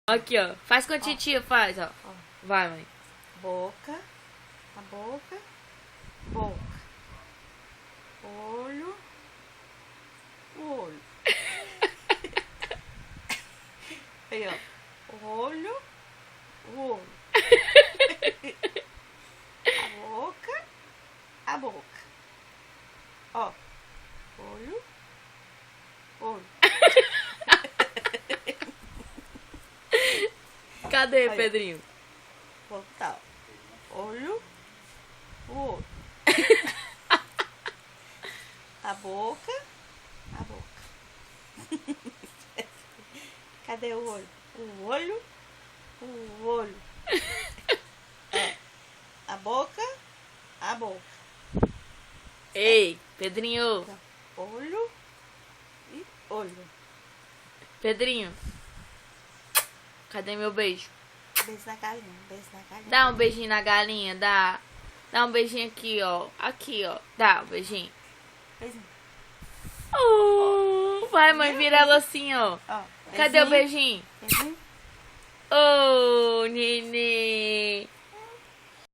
Aqui, ó. Faz com a titia, faz, ó. Vai, mãe. Boca, a boca, boca. Olho, o olho. Aí, ó. Olho, o olho. A boca. Ó. Olho, olho. Cadê, Aí, Pedrinho? Voltar. Olho, o olho. A boca, a boca. Cadê o olho? O olho, o olho. Ó, a boca, a boca. Ei, Pedrinho. Olho e olho. Pedrinho. Cadê meu beijo? Beijo na galinha, beijo na galinha. Dá um beijinho na galinha, dá. Dá um beijinho aqui, ó. Aqui, ó. Dá um beijinho. Beijinho. Vai, mãe, vira ela assim, ó. Ó, Cadê o beijinho? beijinho. Oh, neném.